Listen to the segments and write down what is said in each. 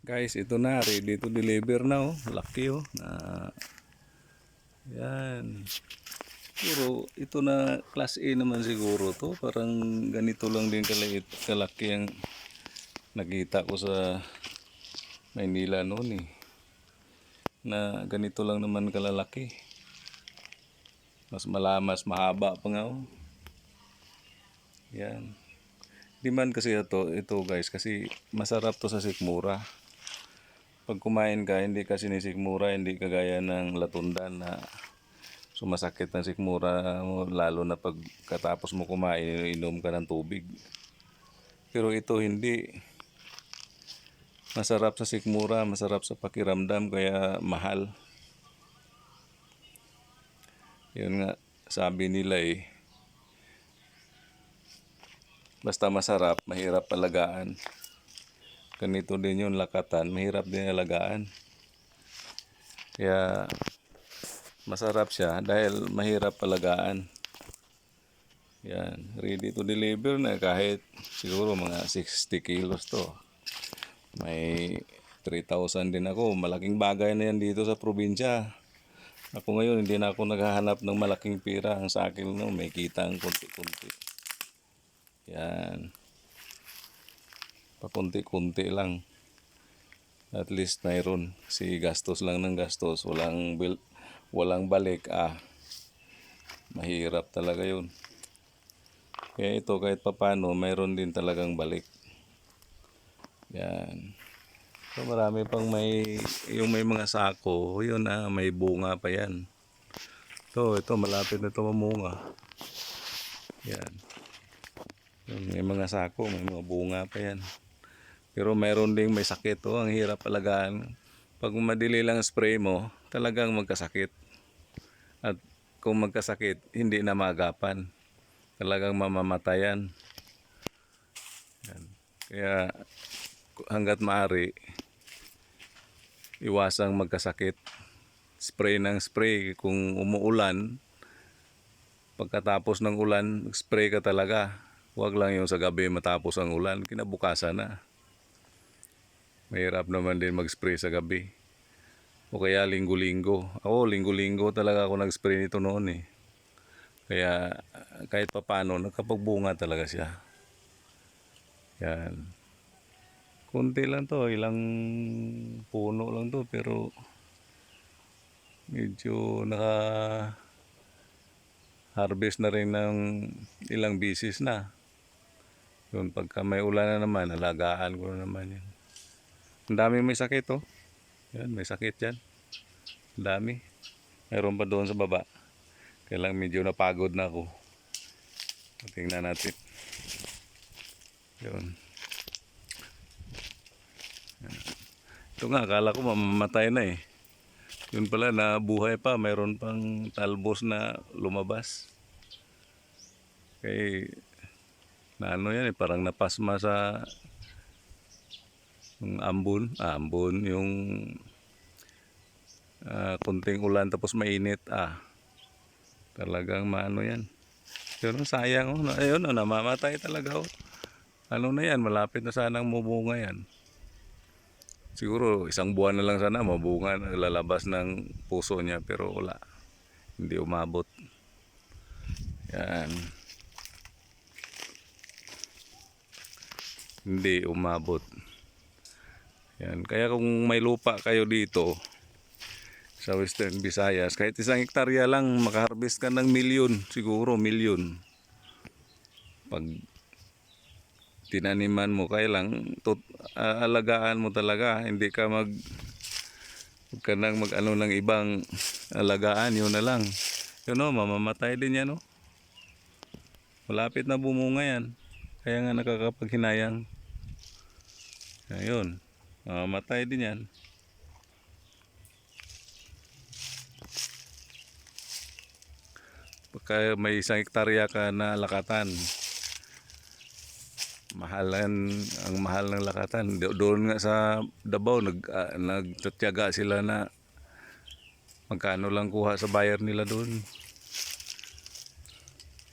Guys, ito na, ready to deliver na oh. Laki oh. Yan. Siguro, ito na class A naman siguro to. Parang ganito lang din kalaki ang nakita ko sa Maynila noon eh. Na ganito lang naman kalalaki. Mas mahaba pa nga oh. Yan. Di man kasi ito guys, kasi masarap to sa sikmura. Pag kumain ka, hindi kasi ni sikmura, hindi kagaya ng latundan na sumasakit ng sikmura mo, lalo na pagkatapos mo kumain, inom ka ng tubig. Pero ito hindi. Masarap sa sikmura, masarap sa pakiramdam, kaya mahal. Yun nga, sabi nila eh, basta masarap, mahirap alagaan. Ganito din yung lakatan, mahirap din alagaan. Kaya masarap siya dahil mahirap alagaan. Yan, ready to deliver na kahit siguro mga 60 kilos to. May 3,000 din ako. Malaking bagay na yan dito sa probinsya. Ako ngayon, hindi na ako naghahanap ng malaking pira. Ang sa akin, no, may kita ang kunti-kunti. Yan. Pakunti-kunti lang. At least mayroon. Si gastos lang ng gastos. Walang balik. Mahirap talaga yun. Kaya ito, kahit papano, mayroon din talagang balik. Yan. So, marami pang yung may mga sako, yun may bunga pa yan. Ito, malapit na ito mamunga. Yan. May mga sako, may mga bunga pa yan. Pero mayroon ding may sakit, ang hirap alagaan. Pag madili lang spray mo, talagang magkasakit. At kung magkasakit, hindi na maagapan. Talagang mamamatayan. Yan. Kaya hanggat maaari, iwasang magkasakit. Spray ng spray. Kung umuulan, pagkatapos ng ulan, spray ka talaga. Huwag lang yung sa gabi matapos ang ulan, kinabukasan na. Mahirap naman din mag-spray sa gabi. O kaya linggo-linggo. Ako, linggo-linggo talaga ako nag-spray nito noon eh. Kaya kahit papano, nagkapagbunga talaga siya. Yan. Kunti lang to, ilang puno lang to, pero medyo harvest na rin ng ilang bisis na. Yun, pagka may ulan na naman, alagaan ko na naman yan. Ang dami may sakit oh. Yan, may sakit yan. Ang dami. Mayroon pa doon sa baba. Kailang medyo napagod na ako. Tingnan natin. Yun. Ito nga, akala ko mamamatay na eh. Yun pala, nabuhay pa. Mayroon pang talbos na lumabas. Kaya, ano yan eh, parang napasma sa ambon. Ambon, yung kunting ulan tapos mainit. Talagang maano yan. Yun, sayang oh. Ayun, namamatay talaga oh. Ano na yan, malapit na sanang mabunga yan. Siguro isang buwan na lang sana mabunga, lalabas ng puso niya, pero wala. Hindi umabot. Yan. Hindi umabot. Yan. Kaya kung may lupa kayo dito sa Western Visayas, kahit 1 hektarya lang, makaharvest ka ng milyon, siguro milyon. Pag tinaniman mo, kailang alagaan mo talaga, hindi ka huwag ka nang mag-ano ng ibang alagaan, yun na lang. Yun o, mamamatay din yan o. Malapit na bumunga yan. Kaya nga nakakapaghinayang. Ayun, mamamatay din yan. Pagka may 1 hektarya ka na lakatan, ang mahal ng lakatan. Doon nga sa Davao, nagtatyaga sila na magkano lang kuha sa buyer nila doon.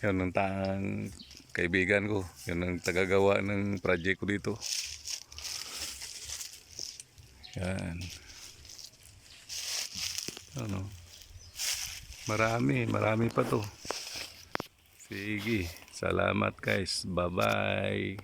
Yun ang kaibigan ko. Yun ang tagagawa ng project ko dito. Yan. Ano? Marami pa to. Sige. Salamat guys. Bye-bye.